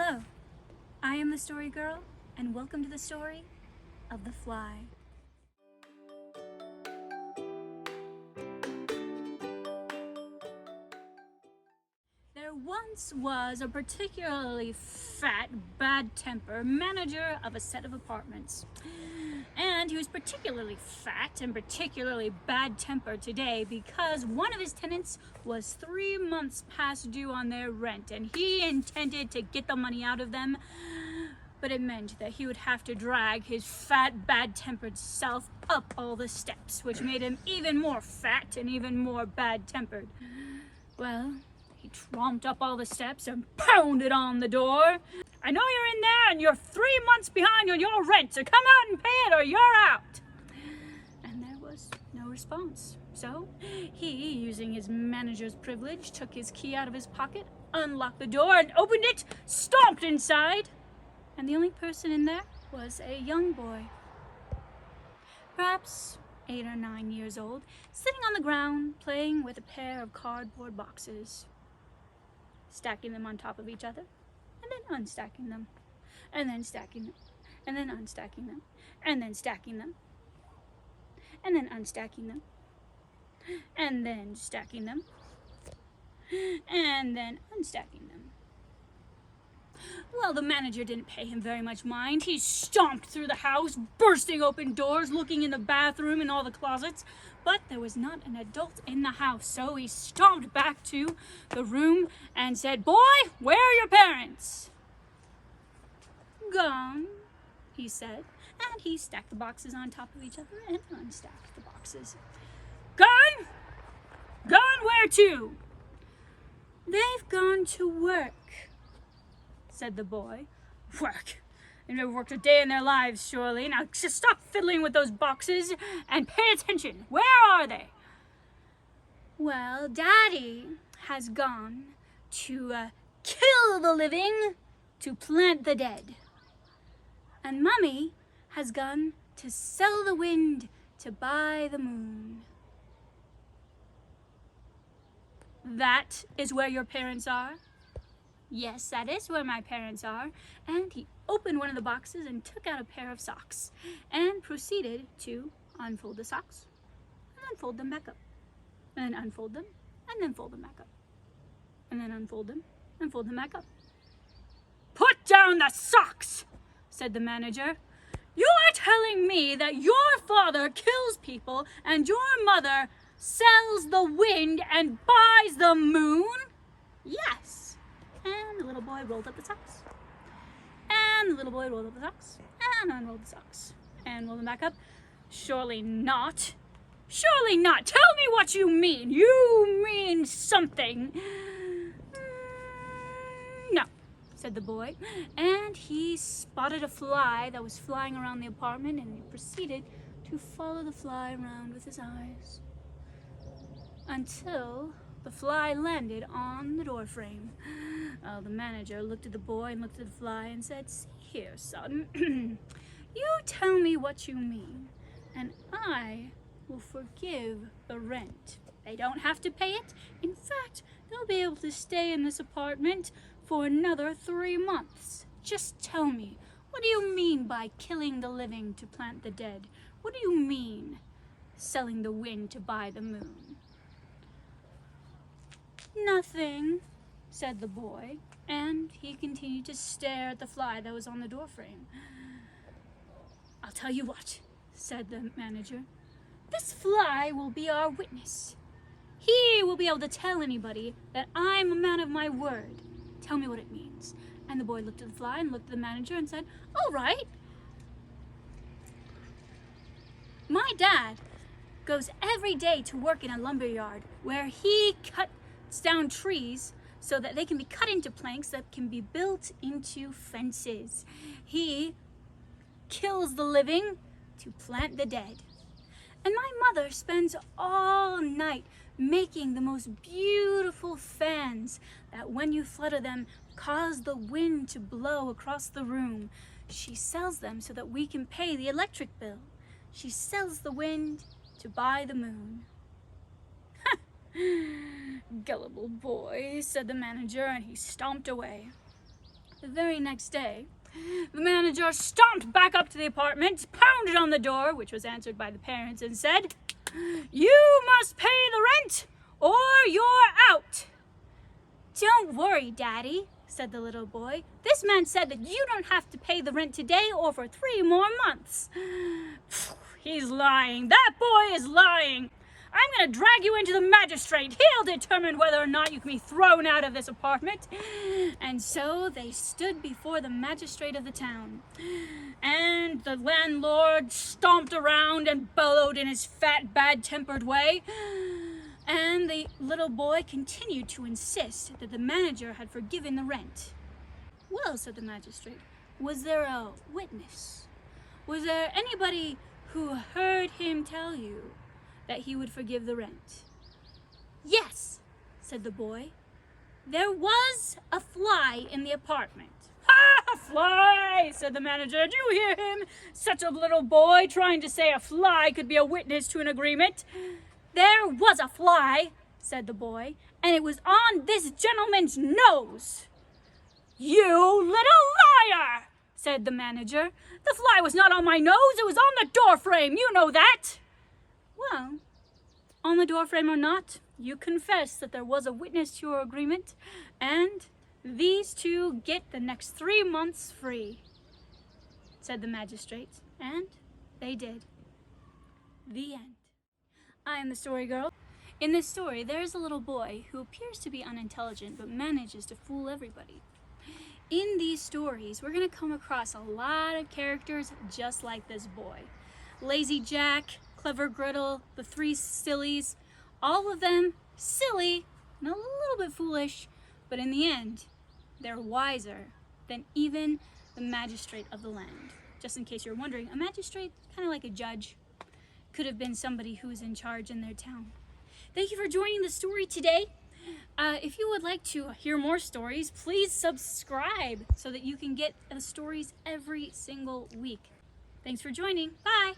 Hello, I am the Story Girl, and welcome to the story of The Fly. There once was a particularly fat, bad-tempered manager of a set of apartments. And he was particularly fat and particularly bad-tempered today because one of his tenants was 3 months past due on their rent, and he intended to get the money out of them, but it meant that he would have to drag his fat, bad-tempered self up all the steps, which made him even more fat and even more bad-tempered. Well, he tromped up all the steps and pounded on the door. "I know you're in there and you're 3 months behind on your rent, so come out and pay it or you're out." And there was no response. So he, using his manager's privilege, took his key out of his pocket, unlocked the door and opened it, stomped inside. And the only person in there was a young boy, perhaps 8 or 9 years old, sitting on the ground playing with a pair of cardboard boxes, stacking them on top of each other, and then unstacking them, and then stacking them, and then unstacking them, and then stacking them, and then unstacking them, and then stacking them, and then unstacking them. Well, the manager didn't pay him very much mind. He stomped through the house, bursting open doors, looking in the bathroom and all the closets, but there was not an adult in the house, so he stomped back to the room and said, "Boy, where are your parents?" "Gone," he said, and he stacked the boxes on top of each other and unstacked the boxes. "Gone? Gone where to?" "They've gone to work," said the boy. "Work? They've never worked a day in their lives, surely. Now just stop fiddling with those boxes and pay attention. Where are they?" "Well, Daddy has gone to kill the living to plant the dead. And Mummy has gone to sell the wind to buy the moon." "That is where your parents are?" "Yes, that is where my parents are." And he opened one of the boxes and took out a pair of socks and proceeded to unfold the socks and then fold them back up, and then unfold them and then fold them back up, and then unfold them and fold them back up. "Put down the socks," said the manager. "You are telling me that your father kills people and your mother sells the wind and buys the moon?" "Yes." And the little boy rolled up the socks. And the little boy rolled up the socks and unrolled the socks and rolled them back up. "Surely not. Surely not. Tell me what you mean. You mean something." "No," said the boy. And he spotted a fly that was flying around the apartment, and he proceeded to follow the fly around with his eyes until the fly landed on the door frame. The manager looked at the boy and looked at the fly and said, "See here, son, you tell me what you mean, and I will forgive the rent. They don't have to pay it. In fact, they'll be able to stay in this apartment for another 3 months. Just tell me, what do you mean by killing the living to plant the dead? What do you mean selling the wind to buy the moon?" "Nothing," said the boy, and he continued to stare at the fly that was on the doorframe. "I'll tell you what," said the manager. "This fly will be our witness. He will be able to tell anybody that I'm a man of my word. Tell me what it means." And the boy looked at the fly and looked at the manager and said, "All right. My dad goes every day to work in a lumber yard where he cuts down trees so that they can be cut into planks that can be built into fences. He kills the living to plant the dead. And my mother spends all night making the most beautiful fans that when you flutter them cause the wind to blow across the room. She sells them so that we can pay the electric bill. She sells the wind to buy the moon." "Gullible boy," said the manager, and he stomped away. The very next day, the manager stomped back up to the apartment, pounded on the door, which was answered by the parents, and said, "You must pay the rent or you're out." "Don't worry, Daddy," said the little boy. "This man said that you don't have to pay the rent today or for 3 more months." "He's lying. That boy is lying. I'm going to drag you into the magistrate. He'll determine whether or not you can be thrown out of this apartment." And so they stood before the magistrate of the town. And the landlord stomped around and bellowed in his fat, bad-tempered way. And the little boy continued to insist that the manager had forgiven the rent. "Well," said the magistrate, "was there a witness? Was there anybody who heard him tell you that he would forgive the rent?" "Yes," said the boy. "There was a fly in the apartment." "Ha! A fly!" said the manager. "Did you hear him? Such a little boy trying to say a fly could be a witness to an agreement." "There was a fly," said the boy, "and it was on this gentleman's nose." "You little liar!" said the manager. "The fly was not on my nose, it was on the door frame, you know that." "Well, on the door frame or not, you confess that there was a witness to your agreement, and these two get the next 3 months free," said the magistrate, and they did. The end. I am the story girl. In this story, there is a little boy who appears to be unintelligent but manages to fool everybody. In these stories, we're going to come across a lot of characters just like this boy. Lazy Jack, Clever Griddle, the three sillies, all of them silly and a little bit foolish, but in the end, they're wiser than even the magistrate of the land. Just in case you're wondering, a magistrate, kind of like a judge, could have been somebody who's in charge in their town. Thank you for joining the story today. If you would like to hear more stories, please subscribe so that you can get the stories every single week. Thanks for joining. Bye.